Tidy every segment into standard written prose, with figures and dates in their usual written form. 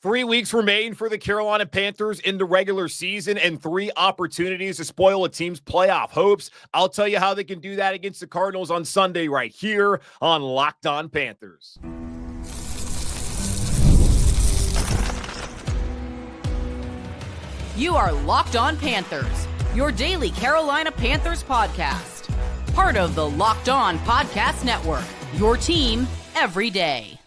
3 weeks remain for the Carolina Panthers in the regular season and 3 opportunities to spoil a team's playoff hopes. I'll tell you how they can do that against the Cardinals on Sunday right here on Locked On Panthers. You are Locked On Panthers, your daily Carolina Panthers podcast. Part of the Locked On Podcast Network, your team every day.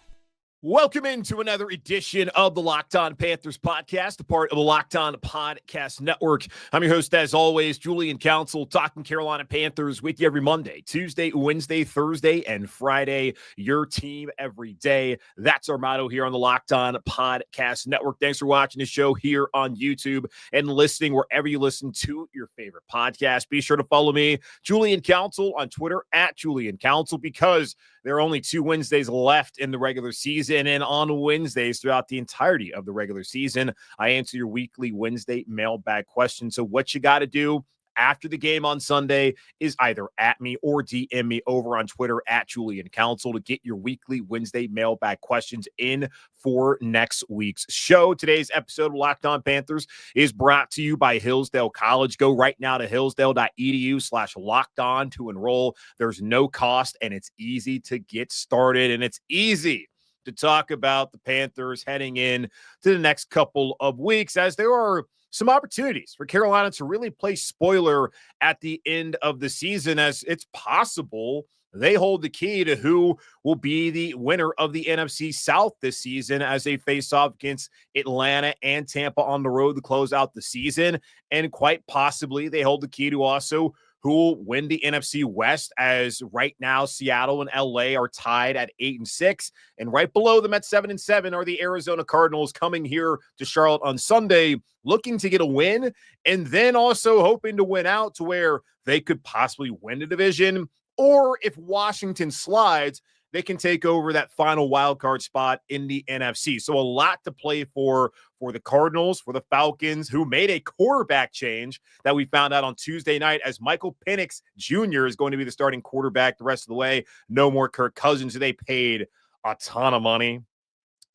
Welcome into another edition of the Locked On Panthers podcast, a part of the Locked On Podcast Network. I'm your host, as always, Julian Council, talking Carolina Panthers with you every Monday, Tuesday, Wednesday, Thursday, and Friday. Your team every day. That's our motto here on the Locked On Podcast Network. Thanks for watching the show here on YouTube and listening wherever you listen to your favorite podcast. Be sure to follow me, Julian Council, on Twitter at Julian Council, because there are only 2 Wednesdays left in the regular season, and on Wednesdays throughout the entirety of the regular season, I answer your weekly Wednesday mailbag questions. So what you got to do after the game on Sunday is either at me or DM me over on Twitter at Julian Council to get your weekly Wednesday mailbag questions in for next week's show. Today's episode of Locked On Panthers is brought to you by Hillsdale College. Go right now to hillsdale.edu/lockedon to enroll. There's no cost, and it's easy to get started, and it's easy to talk about the Panthers heading in to the next couple of weeks, as there are some opportunities for Carolina to really play spoiler at the end of the season, as it's possible they hold the key to who will be the winner of the NFC South this season as they face off against Atlanta and Tampa on the road to close out the season. And quite possibly they hold the key to also who will win the NFC West, as right now Seattle and LA are tied at 8-6. And right below them at 7-7 are the Arizona Cardinals, coming here to Charlotte on Sunday, looking to get a win, and then also hoping to win out to where they could possibly win the division. Or if Washington slides, they can take over that final wild card spot in the NFC. So a lot to play for the Cardinals, for the Falcons, who made a quarterback change that we found out on Tuesday night, as Michael Penix Jr. is going to be the starting quarterback the rest of the way. No more Kirk Cousins, who they paid a ton of money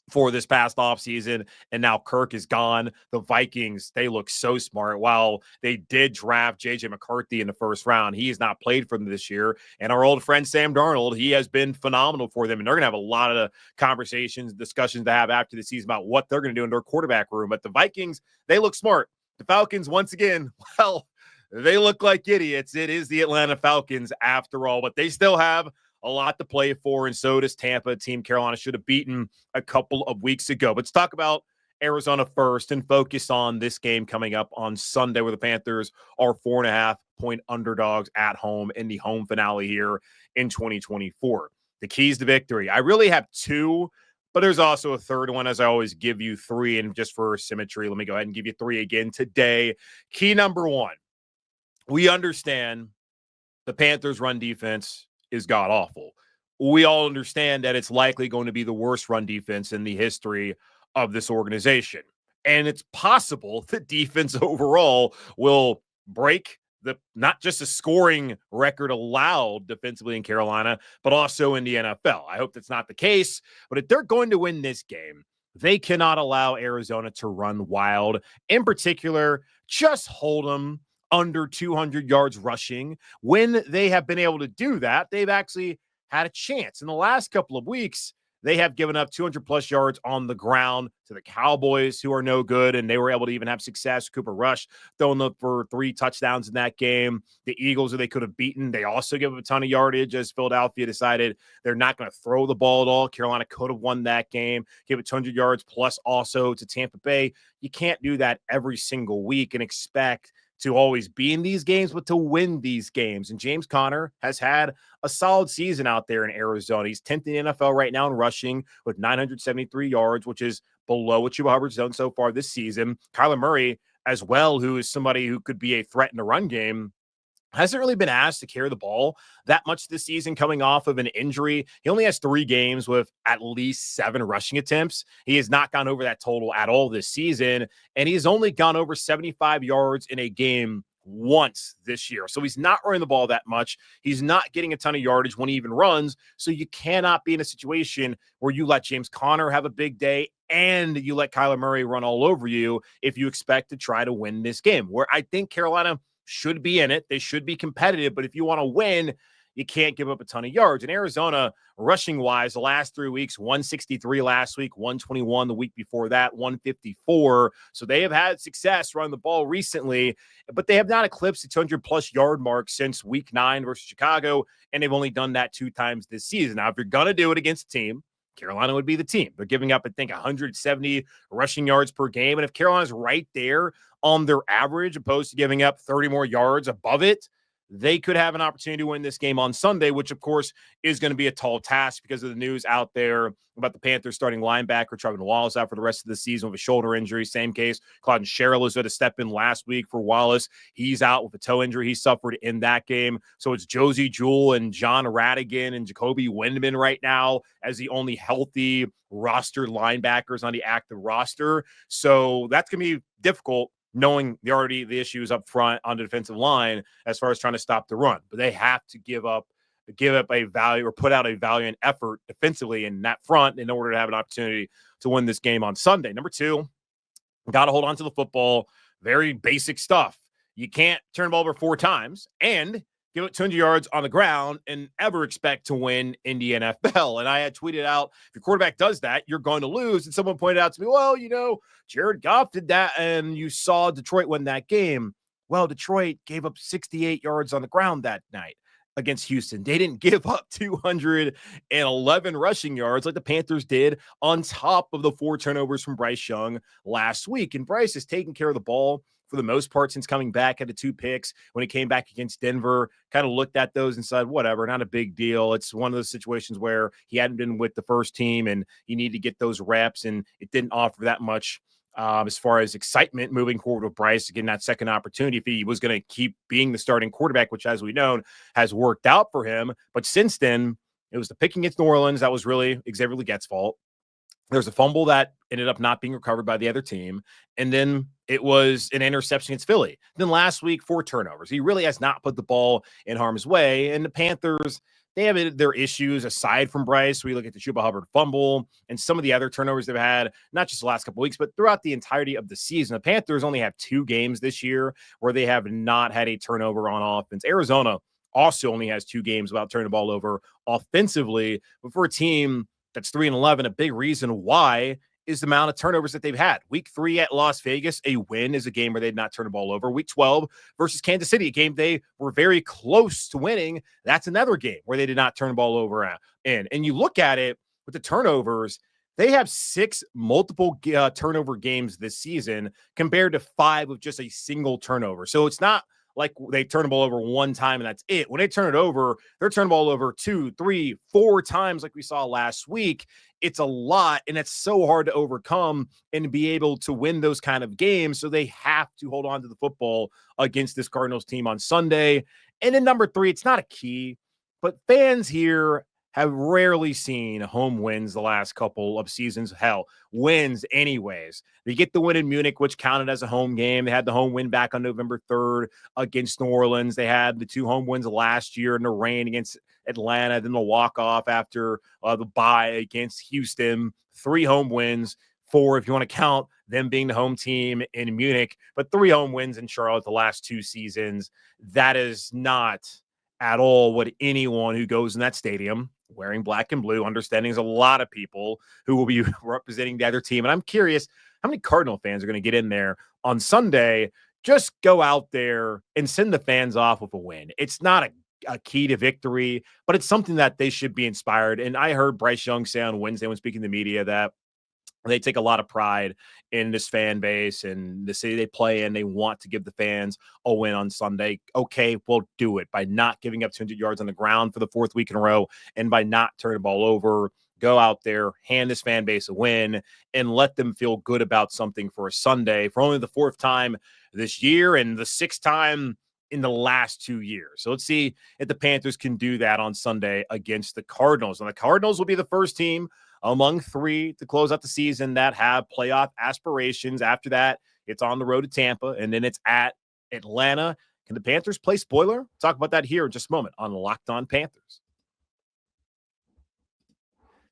for this past offseason, and now Kirk is gone. The Vikings, they look so smart. While they did draft J.J. McCarthy in the first round, he has not played for them this year. And our old friend Sam Darnold, he has been phenomenal for them, and they're going to have a lot of conversations, discussions to have after the season about what they're going to do in their quarterback room. But the Vikings, they look smart. The Falcons, once again, well, they look like idiots. It is the Atlanta Falcons after all, but they still have a lot to play for, and so does Tampa, a team Carolina should have beaten a couple of weeks ago. But let's talk about Arizona first and focus on this game coming up on Sunday, where the Panthers are 4.5-point underdogs at home in the home finale here in 2024. The keys to victory. I really have 2, but there's also a third one, as I always give you 3. And just for symmetry, let me go ahead and give you 3 again today. Key number 1, we understand the Panthers' run defense is god-awful. We all understand that it's likely going to be the worst run defense in the history of this organization. And it's possible the defense overall will break not just a scoring record allowed defensively in Carolina, but also in the NFL. I hope that's not the case, but if they're going to win this game, they cannot allow Arizona to run wild. In particular, just hold them under 200 yards rushing. When they have been able to do that, they've actually had a chance. In the last couple of weeks, they have given up 200-plus yards on the ground to the Cowboys, who are no good, and they were able to even have success. Cooper Rush throwing up for 3 touchdowns in that game. The Eagles, who they could have beaten, they also give up a ton of yardage, as Philadelphia decided they're not going to throw the ball at all. Carolina could have won that game, give it 200 yards plus also to Tampa Bay. You can't do that every single week and expect to always be in these games, but to win these games. And James Conner has had a solid season out there in Arizona. He's 10th in the NFL right now in rushing with 973 yards, which is below what Chuba Hubbard's done so far this season. Kyler Murray as well, who is somebody who could be a threat in the run game, hasn't really been asked to carry the ball that much this season, coming off of an injury. He only has 3 games with at least 7 rushing attempts. He has not gone over that total at all this season, and he's only gone over 75 yards in a game once this year. So he's not running the ball that much. He's not getting a ton of yardage when he even runs. So you cannot be in a situation where you let James Conner have a big day and you let Kyler Murray run all over you if you expect to try to win this game, where I think Carolina should be in it. They should be competitive, but if you want to win, you can't give up a ton of yards. In Arizona, rushing-wise, the last 3 weeks, 163 last week, 121 the week before that, 154. So they have had success running the ball recently, but they have not eclipsed the 200-plus yard mark since week 9 versus Chicago, and they've only done that 2 times this season. Now, if you're going to do it against a team, Carolina would be the team. They're giving up, I think, 170 rushing yards per game, and if Carolina's right there on their average, opposed to giving up 30 more yards above it, they could have an opportunity to win this game on Sunday, which, of course, is going to be a tall task because of the news out there about the Panthers starting linebacker Trevor Wallace out for the rest of the season with a shoulder injury. Same case, Claude Sherrill had to step in last week for Wallace. He's out with a toe injury he suffered in that game. So it's Josie Jewell and John Radigan and Jacoby Windman right now as the only healthy rostered linebackers on the active roster. So that's going to be difficult, knowing the issues up front on the defensive line as far as trying to stop the run. But they have to give up a value or put out a valiant effort defensively in that front in order to have an opportunity to win this game on Sunday. Number 2, got to hold on to the football. Very basic stuff. You can't turn the ball over 4 times and give it 200 yards on the ground and ever expect to win in the NFL. And I had tweeted out, if your quarterback does that, you're going to lose. And someone pointed out to me, well, Jared Goff did that, and you saw Detroit win that game. Well, Detroit gave up 68 yards on the ground that night against Houston. They didn't give up 211 rushing yards like the Panthers did on top of the 4 turnovers from Bryce Young last week. And Bryce is taking care of the ball for the most part since coming back. Had the 2 picks when he came back against Denver, kind of looked at those and said, whatever, not a big deal. It's one of those situations where he hadn't been with the first team and you need to get those reps, and it didn't offer that much as far as excitement moving forward with Bryce, getting that second opportunity if he was going to keep being the starting quarterback, which, as we know, has worked out for him. But since then, it was the pick against New Orleans. That was really Xavier Legette's fault. There's a fumble that ended up not being recovered by the other team. And then it was an interception against Philly. Then last week, 4 turnovers. He really has not put the ball in harm's way. And the Panthers, they have their issues aside from Bryce. We look at the Chuba Hubbard fumble and some of the other turnovers they've had, not just the last couple of weeks, but throughout the entirety of the season. The Panthers only have 2 games this year where they have not had a turnover on offense. Arizona also only has 2 games without turning the ball over offensively. But for a team that's 3-11, a big reason why is the amount of turnovers that they've had. Week 3 at Las Vegas, a win is a game where they'd not turn the ball over. Week 12 versus Kansas City, a game they were very close to winning. That's another game where they did not turn the ball over in. And you look at it with the turnovers, they have 6 multiple turnover games this season compared to 5 with just a single turnover. So it's not like they turn the ball over 1 time and that's it. When they turn it over, they're turning the ball over 2, 3, 4 times like we saw last week. It's a lot, and it's so hard to overcome and be able to win those kind of games. So they have to hold on to the football against this Cardinals team on Sunday. And then number 3, it's not a key, but fans here have rarely seen home wins the last couple of seasons. Hell, wins anyways. They get the win in Munich, which counted as a home game. They had the home win back on November 3rd against New Orleans. They had the 2 home wins last year in the rain against Atlanta, then the walk-off after the bye against Houston. 3 home wins, 4 if you want to count them being the home team in Munich, but 3 home wins in Charlotte the last 2 seasons. That is not at all what anyone who goes in that stadium wearing black and blue, understanding there's a lot of people who will be representing the other team. And I'm curious how many Cardinal fans are going to get in there on Sunday. Just go out there and send the fans off with a win. It's not a key to victory, but it's something that they should be inspired. And I heard Bryce Young say on Wednesday when speaking to the media that they take a lot of pride in this fan base and the city they play in. They want to give the fans a win on Sunday. Okay, we'll do it by not giving up 200 yards on the ground for the 4th week in a row and by not turning the ball over. Go out there, hand this fan base a win, and let them feel good about something for a Sunday for only the 4th time this year and the 6th time in the last 2 years. So let's see if the Panthers can do that on Sunday against the Cardinals. And the Cardinals will be the first team among 3 to close out the season that have playoff aspirations. After that, it's on the road to Tampa, and then it's at Atlanta. Can the Panthers play spoiler? Talk about that here in just a moment on Locked On Panthers.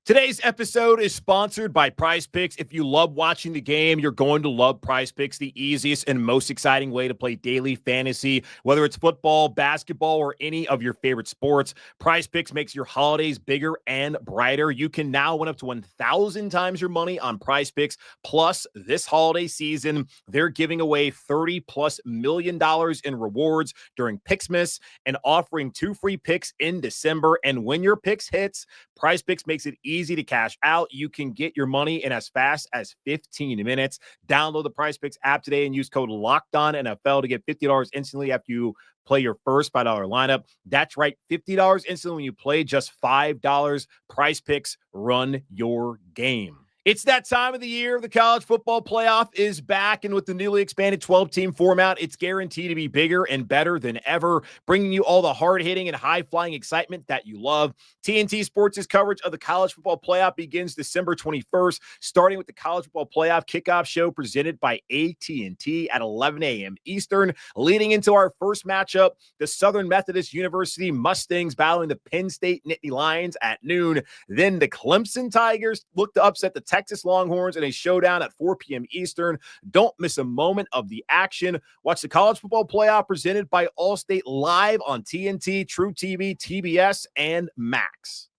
Today's episode is sponsored by Prize Picks. If you love watching the game, you're going to love Prize Picks, the easiest and most exciting way to play daily fantasy. Whether it's football, basketball, or any of your favorite sports, Prize Picks makes your holidays bigger and brighter. You can now win up to 1,000 times your money on Prize Picks. Plus, this holiday season, they're giving away $30+ million in rewards during Picksmas and offering 2 free picks in December. And when your picks hits, Prize Picks makes it easy to cash out. You can get your money in as fast as 15 minutes. Download the Prize Picks app today and use code LOCKEDONNFL to get $50 instantly after you play your first $5 lineup. That's right, $50 instantly when you play just $5. Prize Picks, run your game. It's that time of the year. The college football playoff is back, and with the newly expanded 12-team format, it's guaranteed to be bigger and better than ever, bringing you all the hard-hitting and high-flying excitement that you love. TNT Sports' coverage of the college football playoff begins December 21st, starting with the college football playoff kickoff show presented by AT&T at 11 a.m. Eastern, leading into our first matchup, the Southern Methodist University Mustangs battling the Penn State Nittany Lions at noon. Then the Clemson Tigers look to upset the Texas Longhorns in a showdown at 4 p.m. Eastern. Don't miss a moment of the action. Watch the college football playoff presented by Allstate live on TNT, True TV, TBS, and Max.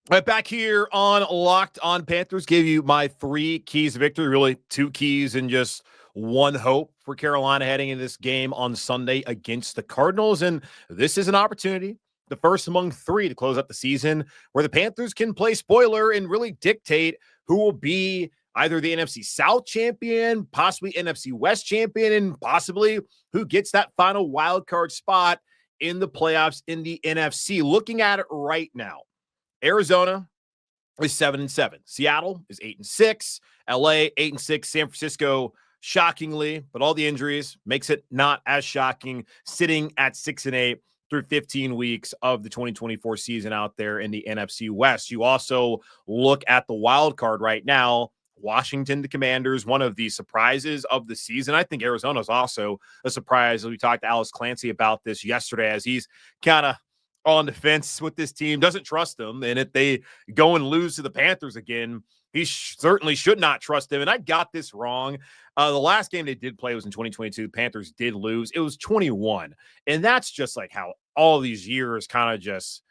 Right back here on Locked On Panthers, gave you my 3 keys to victory, really 2 keys and just one hope for Carolina heading into this game on Sunday against the Cardinals. And this is an opportunity, the first among 3 to close out the season, where the Panthers can play spoiler and really dictate who will be either the NFC South champion, possibly NFC West champion, and possibly who gets that final wild card spot in the playoffs in the NFC. Looking at it right now, Arizona is 7-7. Seattle is 8-6. LA 8-6. San Francisco, shockingly, but all the injuries makes it not as shocking, sitting at 6-8 through 15 weeks of the 2024 season out there in the NFC West. You also look at the wild card right now. Washington, the Commanders, one of the surprises of the season. I think Arizona is also a surprise. We talked to Alex Clancy about this yesterday, as he's kind of on the fence with this team, doesn't trust them. And if they go and lose to the Panthers again, he certainly should not trust them. And I got this wrong. The last game they did play was in 2022. Panthers did lose. It was 21. And that's just like how all these years kind of just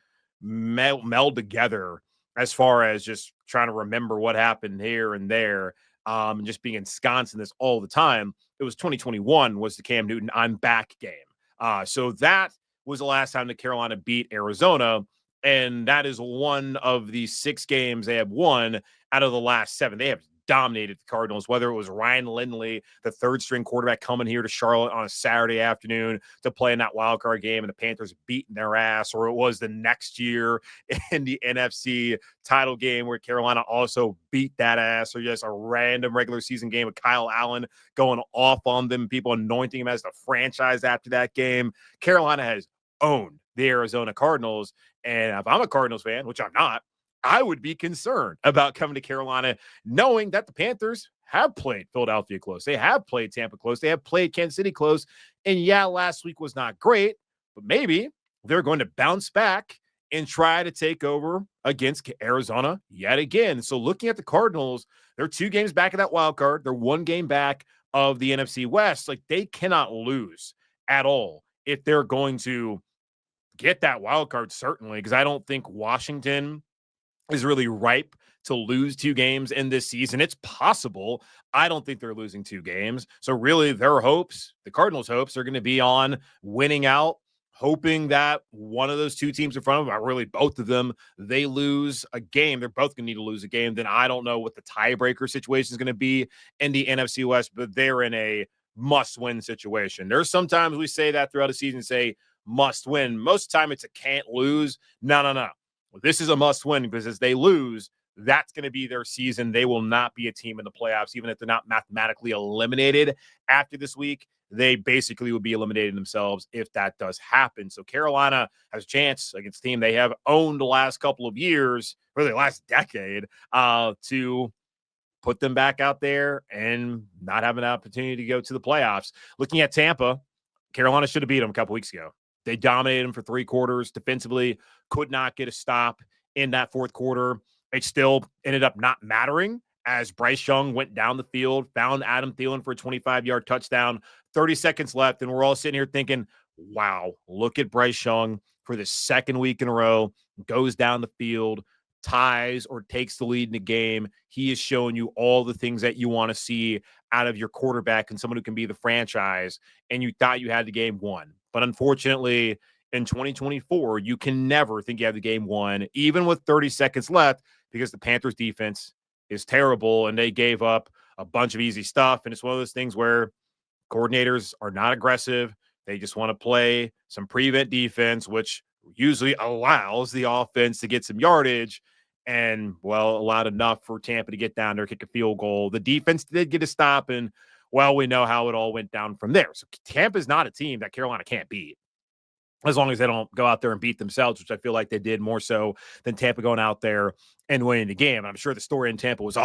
meld together as far as just trying to remember what happened here and there, and just being ensconced in this all the time. It was 2021 was the Cam Newton I'm back game. So that was the last time that Carolina beat Arizona. And that is one of the 6 games they have won out of the last 7. They have dominated the Cardinals, whether it was Ryan Lindley, the 3rd-string quarterback, coming here to Charlotte on a Saturday afternoon to play in that wild card game and the Panthers beating their ass, or it was the next year in the NFC title game where Carolina also beat that ass, or just a random regular season game with Kyle Allen going off on them, people anointing him as the franchise after that game. Carolina has owned the Arizona Cardinals, and if I'm a Cardinals fan, which I'm not, I would be concerned about coming to Carolina knowing that the Panthers have played Philadelphia close. They have played Tampa close. They have played Kansas City close. And yeah, last week was not great, but maybe they're going to bounce back and try to take over against Arizona yet again. So looking at the Cardinals, they're 2 games back of that wild card. They're 1 game back of the NFC West. Like, they cannot lose at all if they're going to get that wild card, certainly, because I don't think Washington is really ripe to lose 2 games in this season. It's possible. I don't think they're losing 2 games. So really their hopes, the Cardinals' hopes, are going to be on winning out, hoping that one of those 2 teams in front of them, or really both of them, they lose a game. They're both going to need to lose a game. Then I don't know what the tiebreaker situation is going to be in the NFC West, but they're in a must-win situation. There's sometimes we say that throughout the season, say must win. Most of the time it's a can't lose. No. Well, this is a must win, because as they lose, that's going to be their season. They will not be a team in the playoffs, even if they're not mathematically eliminated after this week. They basically would be eliminating themselves if that does happen. So Carolina has a chance against a team they have owned the last couple of years, really the last decade, to put them back out there and not have an opportunity to go to the playoffs. Looking at Tampa, Carolina should have beat them a couple weeks ago. They dominated them for 3 quarters defensively, could not get a stop in that fourth quarter. It still ended up not mattering as Bryce Young went down the field, found Adam Thielen for a 25-yard touchdown, 30 seconds left, and we're all sitting here thinking, wow, look at Bryce Young for the second week in a row, goes down the field, ties or takes the lead in the game. He is showing you all the things that you want to see out of your quarterback and someone who can be the franchise, and you thought you had the game won. But unfortunately, in 2024, you can never think you have the game won, even with 30 seconds left, because the Panthers defense is terrible and they gave up a bunch of easy stuff. And it's one of those things where coordinators are not aggressive. They just want to play some prevent defense, which usually allows the offense to get some yardage and, well, allowed enough for Tampa to get down there, kick a field goal. The defense did get a stop, and, well, we know how it all went down from there. So Tampa's not a team that Carolina can't beat, as long as they don't go out there and beat themselves, which I feel like they did more so than Tampa going out there and winning the game. I'm sure the story in Tampa was,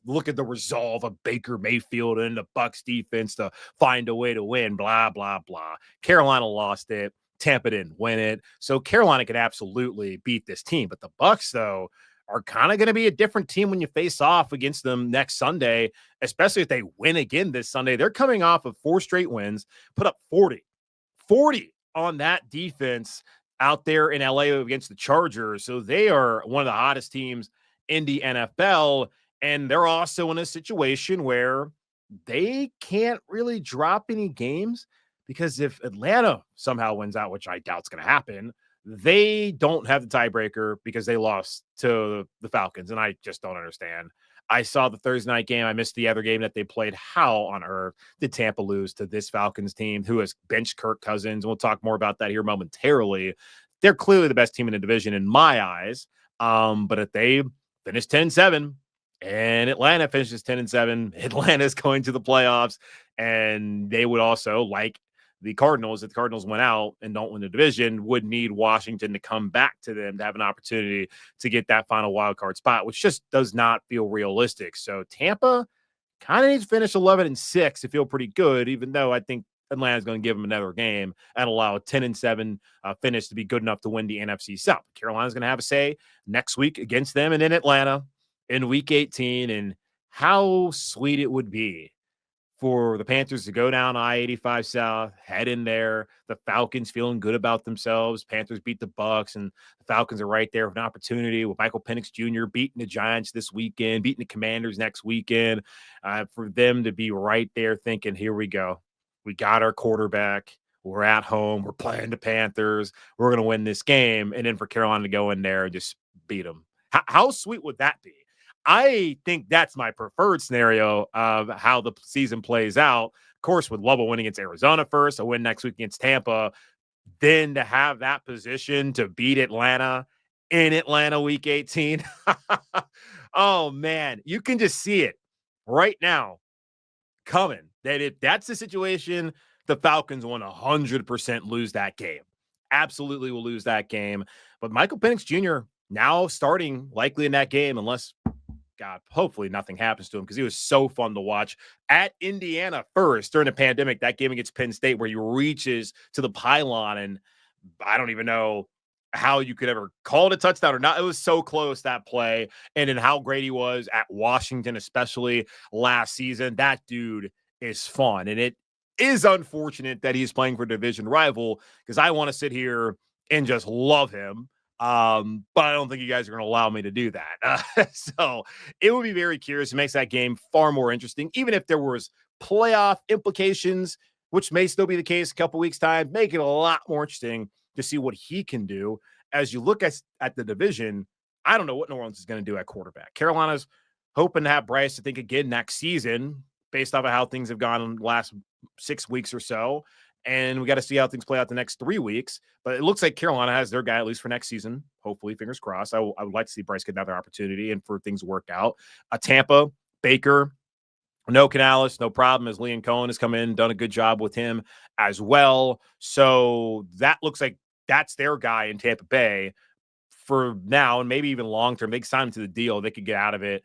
look at the resolve of Baker Mayfield and the Bucs defense to find a way to win, blah, blah, blah. Carolina lost it. Tampa didn't win it. So Carolina could absolutely beat this team. But the Bucs, though, are kind of going to be a different team when you face off against them next Sunday, especially if they win again this Sunday. They're coming off of 4 straight wins, put up 40 on that defense out there in LA against the Chargers. So they are one of the hottest teams in the NFL. And they're also in a situation where they can't really drop any games, because if Atlanta somehow wins out, which I doubt is going to happen, they don't have the tiebreaker because they lost to the Falcons. And I just don't understand. I saw the Thursday night game. I missed the other game that they played. How on earth did Tampa lose to this Falcons team who has benched Kirk Cousins? We'll talk more about that here momentarily. They're clearly the best team in the division in my eyes. But if they finish 10-7 and Atlanta finishes 10-7, Atlanta is going to the playoffs, and they would also, like the Cardinals, if the Cardinals went out and don't win the division, would need Washington to come back to them to have an opportunity to get that final wild card spot, which just does not feel realistic. So Tampa kind of needs to finish 11-6 to feel pretty good, even though I think Atlanta's going to give them another game and allow a 10-7 finish to be good enough to win the NFC South. Carolina's going to have a say next week against them and in Atlanta in Week 18, and how sweet it would be for the Panthers to go down I-85 South, head in there. The Falcons feeling good about themselves. Panthers beat the Bucs, and the Falcons are right there with an opportunity with Michael Penix Jr. beating the Giants this weekend, beating the Commanders next weekend, for them to be right there thinking, here we go. We got our quarterback. We're at home. We're playing the Panthers. We're going to win this game. And then for Carolina to go in there and just beat them. How sweet would that be? I think that's my preferred scenario of how the season plays out. Of course, would love a win against Arizona first, a win next week against Tampa, then to have that position to beat Atlanta in Atlanta Week 18. Oh, man, you can just see it right now coming, that if that's the situation, the Falcons 100% lose that game. Absolutely will lose that game. But Michael Penix Jr. now starting likely in that game, unless, God, hopefully nothing happens to him, because he was so fun to watch at Indiana first during the pandemic, that game against Penn State where he reaches to the pylon, and I don't even know how you could ever call it a touchdown or not. It was so close, that play. And then how great he was at Washington, especially last season. That dude is fun. And it is unfortunate that he's playing for a division rival, because I want to sit here and just love him. But I don't think you guys are going to allow me to do that. So it would be very curious. It makes that game far more interesting, even if there was playoff implications, which may still be the case a couple weeks' time. Make it a lot more interesting to see what he can do. As you look at the division, I don't know what New Orleans is going to do at quarterback. Carolina's hoping to have Bryce, I think, again next season, based off of how things have gone in the last 6 weeks or so. And we got to see how things play out the next 3 weeks. But it looks like Carolina has their guy, at least for next season. Hopefully, fingers crossed. I would like to see Bryce get another opportunity and for things to work out. Tampa, Baker, no Canales, no problem, as Liam Cohen has come in, done a good job with him as well. So that looks like that's their guy in Tampa Bay. for now and maybe even long term. They can sign him to the deal. They could get out of it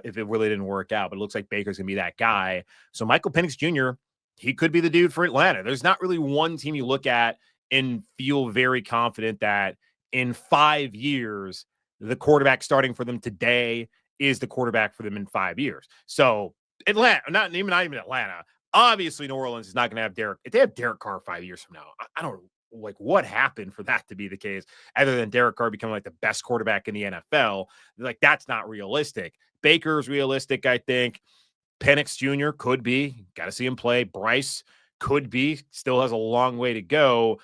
if it really didn't work out. But it looks like Baker's going to be that guy. So Michael Penix Jr., he could be the dude for Atlanta. There's not really one team you look at and feel very confident that in 5 years, the quarterback starting for them today is the quarterback for them in 5 years. So Atlanta, not even Atlanta. Obviously, New Orleans is not going to have Derek. If they have Derek Carr 5 years from now, I don't like what happened for that to be the case, other than Derek Carr becoming like the best quarterback in the NFL. Like, that's not realistic. Baker's realistic, I think. Penix Jr. could be. Got to see him play. Bryce could be. Still has a long way to go.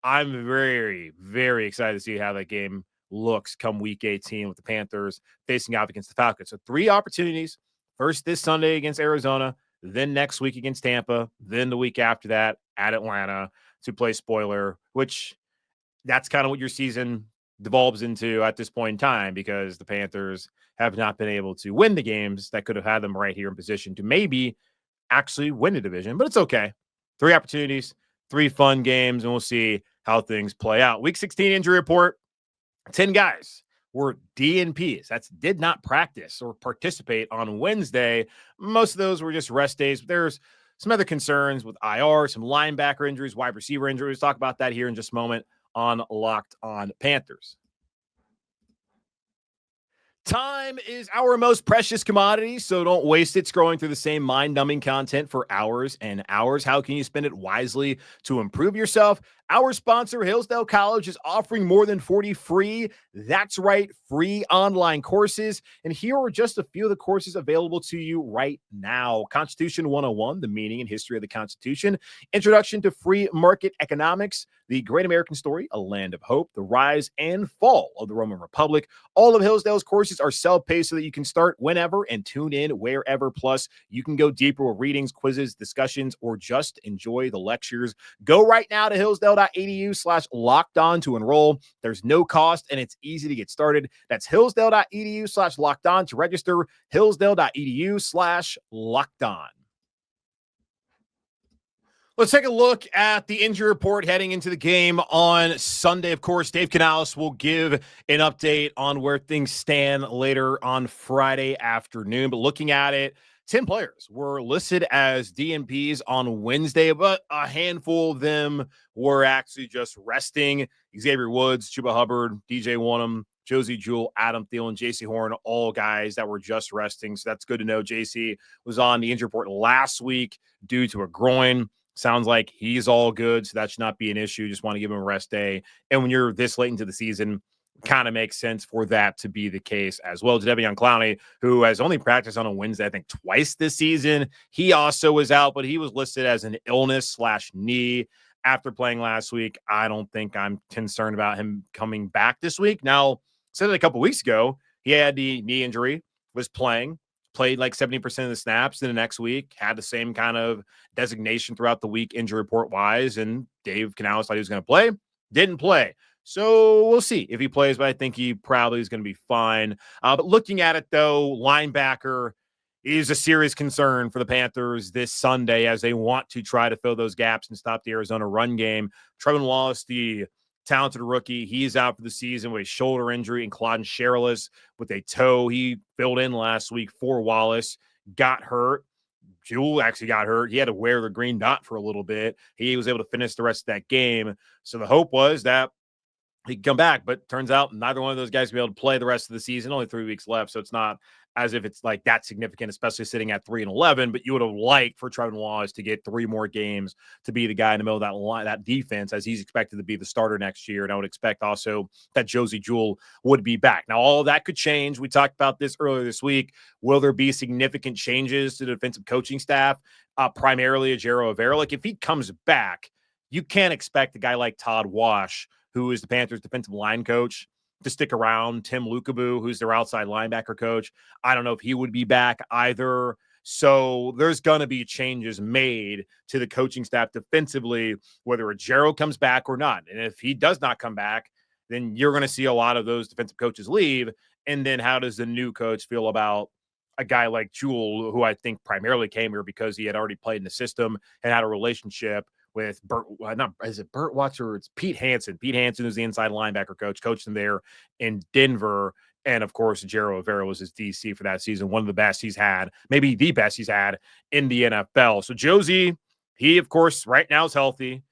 I'm very, very excited to see how that game looks come week 18 with the Panthers facing off against the Falcons. So 3 opportunities. First this Sunday against Arizona, then next week against Tampa, then the week after that at Atlanta to play spoiler, which that's kind of what your season devolves into at this point in time, because the Panthers have not been able to win the games that could have had them right here in position to maybe actually win the division. But it's okay. 3 opportunities, 3 fun games, and we'll see how things play out. Week 16 injury report, 10 guys were DNPs. That's did not practice or participate on Wednesday. Most of those were just rest days. There's some other concerns with IR, some linebacker injuries, wide receiver injuries. Talk about that here in just a moment on Locked On Panthers. Time is our most precious commodity, so don't waste it scrolling through the same mind-numbing content for hours and hours. How can you spend it wisely to improve yourself? Our sponsor, Hillsdale College, is offering more than 40 free, that's right, free online courses. And here are just a few of the courses available to you right now. Constitution 101, the meaning and history of the Constitution. Introduction to Free Market Economics. The Great American Story, A Land of Hope. The Rise and Fall of the Roman Republic. All of Hillsdale's courses are self-paced so that you can start whenever and tune in wherever. Plus, you can go deeper with readings, quizzes, discussions, or just enjoy the lectures. Go right now to hillsdale.edu/lockedon to enroll. There's no cost, and it's easy to get started. That's hillsdale.edu/lockedon to register. hillsdale.edu/lockedon. Let's take a look at the injury report heading into the game on Sunday. Of course, Dave Canales will give an update on where things stand later on Friday afternoon. But looking at it, 10 players were listed as DNPs on Wednesday, but a handful of them were actually just resting. Xavier Woods, Chuba Hubbard, DJ Wonnum, Josie Jewell, Adam Thielen, JC Horn, all guys that were just resting. So that's good to know. JC was on the injury report last week due to a groin. Sounds like he's all good, so that should not be an issue. Just want to give him a rest day. And when you're this late into the season, kind of makes sense for that to be the case as well. Jadeveon Clowney, who has only practiced on a Wednesday, I think twice this season, he also was out, but he was listed as an illness/knee after playing last week. I don't think I'm concerned about him coming back this week. Now, said it a couple weeks ago, he had the knee injury, was played like 70% of the snaps. Then the next week had the same kind of designation throughout the week, injury report wise. And Dave Canales thought he was going to play, didn't play. So we'll see if he plays, but I think he probably is going to be fine. But looking at it, though, linebacker is a serious concern for the Panthers this Sunday as they want to try to fill those gaps and stop the Arizona run game. Trevin Wallace, the talented rookie, he's out for the season with a shoulder injury, and Claude Sherrillis with a toe. He filled in last week for Wallace, got hurt. Jewell actually got hurt. He had to wear the green dot for a little bit. He was able to finish the rest of that game. So the hope was that he could come back, but turns out neither one of those guys will be able to play the rest of the season. Only 3 weeks left, so it's not as if it's like that significant, especially sitting at 3-11. But you would have liked for Trevin Wallace to get 3 more games to be the guy in the middle of that line, that defense, as he's expected to be the starter next year. And I would expect also that Josie Jewell would be back. Now, all of that could change. We talked about this earlier this week. Will there be significant changes to the defensive coaching staff? Primarily Ejiro Evero. Like, if he comes back, you can't expect a guy like Todd Wash, who is the Panthers defensive line coach, to stick around. Tim Lukabu, who's their outside linebacker coach, I don't know if he would be back either. So there's going to be changes made to the coaching staff defensively, whether Ejiro comes back or not. And if he does not come back, then you're going to see a lot of those defensive coaches leave. And then how does the new coach feel about a guy like Jewell, who I think primarily came here because he had already played in the system and had a relationship with Burt, not is it Burt Watts or it's Pete Hansen. Pete Hansen is the inside linebacker coach, coached him there in Denver. And of course, Jero Rivera was his DC for that season. One of the best he's had, maybe the best he's had in the NFL. So Josie, he of course right now is healthy.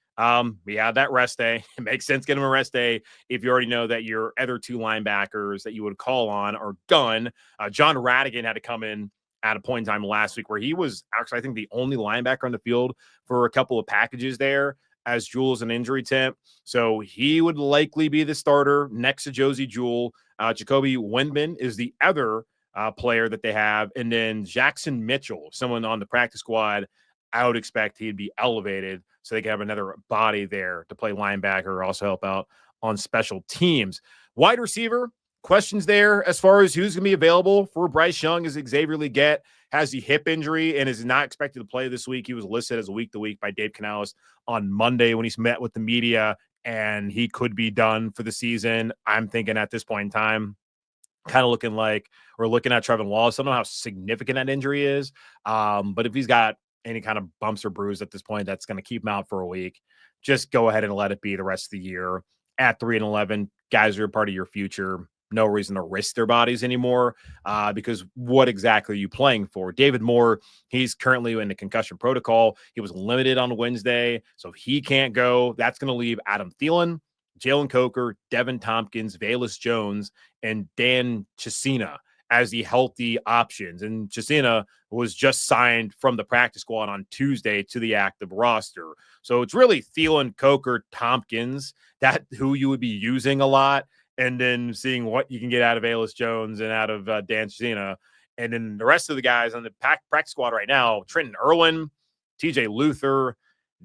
We had that rest day. It makes sense get him a rest day if you already know that your other two linebackers that you would call on are done. John Radigan had to come in at a point in time last week where he was actually, I think, the only linebacker on the field for a couple of packages there as Jule's an injury temp. So he would likely be the starter next to Josie Jewell. Jacoby Windman is the other player that they have. And then Jackson Mitchell, someone on the practice squad, I would expect he'd be elevated so they can have another body there to play linebacker, also help out on special teams. Wide receiver, questions there as far as who's going to be available for Bryce Young. As Xavier Legette has the hip injury and is not expected to play this week. He was listed as a week-to-week by Dave Canales on Monday when he's met with the media, and he could be done for the season. I'm thinking at this point in time, kind of looking like we're looking at Trevin Wallace. I don't know how significant that injury is, but if he's got any kind of bumps or bruise at this point, that's going to keep him out for a week. Just go ahead and let it be the rest of the year. At 3-11, guys are a part of your future. No reason to risk their bodies anymore because what exactly are you playing for? David Moore, he's currently in the concussion protocol. He was limited on Wednesday, so if he can't go, that's going to leave Adam Thielen, Jalen Coker, Devin Tompkins, Velus Jones, and Dan Chisena as the healthy options. And Chisena was just signed from the practice squad on Tuesday to the active roster. So it's really Thielen, Coker, Tompkins, that who you would be using a lot, and then seeing what you can get out of Velus Jones and out of Dan Chisena. And then the rest of the guys on the practice squad right now, Trenton Irwin, TJ Luther,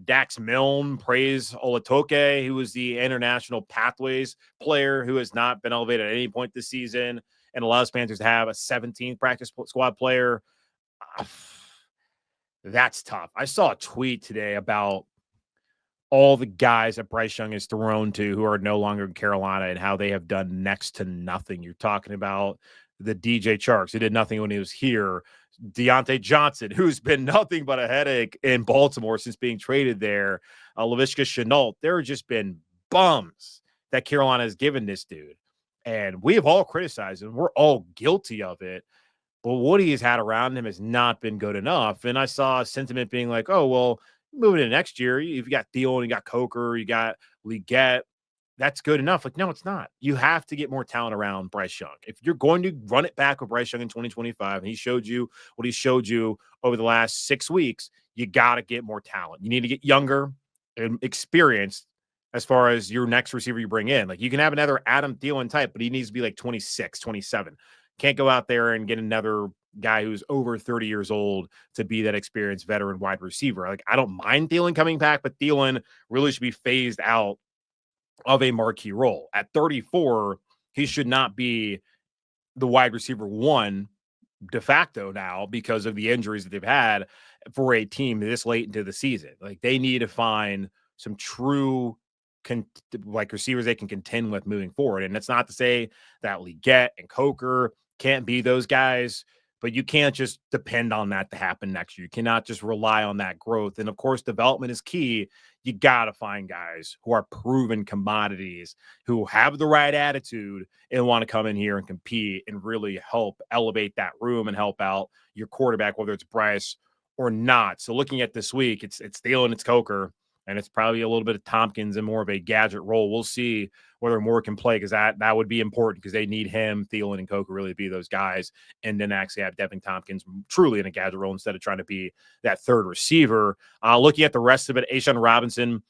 Dax Milne, Praise Olatoke, who was the International Pathways player who has not been elevated at any point this season, and allows Panthers to have a 17th practice squad player. That's tough. I saw a tweet today about all the guys that Bryce Young is thrown to who are no longer in Carolina and how they have done next to nothing. You're talking about the DJ Charks, who did nothing when he was here. Deontay Johnson, who's been nothing but a headache in Baltimore since being traded there. Laviska Shenault. There have just been bums that Carolina has given this dude. And we have all criticized him. We're all guilty of it. But what he has had around him has not been good enough. And I saw a sentiment being like, oh, well, moving into next year, if you got Thielen, you got Coker, you got Legette, that's good enough. Like, no, it's not. You have to get more talent around Bryce Young. If you're going to run it back with Bryce Young in 2025, and he showed you what he showed you over the last 6 weeks, you got to get more talent. You need to get younger and experienced as far as your next receiver you bring in. Like, you can have another Adam Thielen type, but he needs to be like 26, 27. Can't go out there and get another guy who's over 30 years old to be that experienced veteran wide receiver. Like, I don't mind Thielen coming back, but Thielen really should be phased out of a marquee role. At 34, he should not be the wide receiver one de facto now because of the injuries that they've had for a team this late into the season. Like, they need to find some true receivers they can contend with moving forward. And that's not to say that Legette and Coker can't be those guys, but you can't just depend on that to happen next year. You cannot just rely on that growth. And of course, development is key. You got to find guys who are proven commodities, who have the right attitude and want to come in here and compete and really help elevate that room and help out your quarterback, whether it's Bryce or not. So looking at this week, it's Thielen, it's Coker, and it's probably a little bit of Tompkins and more of a gadget role. We'll see whether Moore can play, because that would be important, because they need him, Thielen, and Coker really to be those guys, and then actually have Devin Tompkins truly in a gadget role instead of trying to be that third receiver. Looking at the rest of it, A'Shawn Robinson,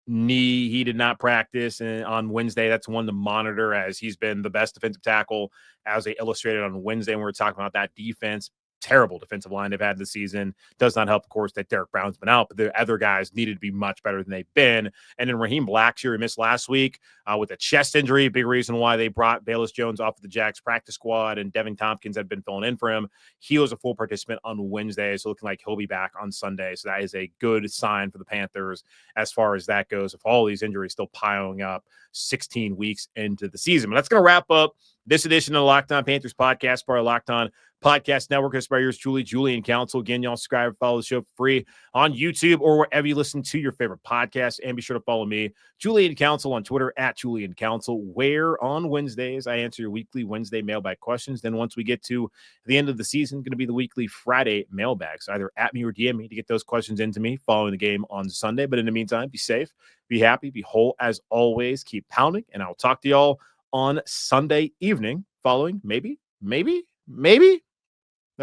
knee, he did not practice on Wednesday. That's one to monitor, as he's been the best defensive tackle, as they illustrated on Wednesday when we were talking about that defense. Terrible defensive line they've had this season. Does not help, of course, that Derek Brown's been out, but the other guys needed to be much better than they've been. And then Raheem Blackshear, who missed last week with a chest injury, big reason why they brought Velus Jones off of the Jags practice squad, and Devin Tompkins had been filling in for him. He was a full participant on Wednesday, so looking like he'll be back on Sunday. So that is a good sign for the Panthers as far as that goes, if all these injuries still piling up 16 weeks into the season. But that's going to wrap up This edition of the Locked On Panthers podcast, part of Locked On Podcast Network, is by yours truly, Julian Council. Again, y'all subscribe, follow the show for free on YouTube or wherever you listen to your favorite podcast. And be sure to follow me, Julian Council, on Twitter at Julian Council, where on Wednesdays I answer your weekly Wednesday mailbag questions. Then once we get to the end of the season, going to be the weekly Friday mailbag. So either at me or DM me to get those questions into me following the game on Sunday. But in the meantime, be safe, be happy, be whole as always. Keep pounding, and I'll talk to y'all on Sunday evening following maybe the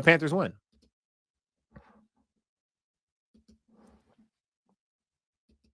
Panthers win.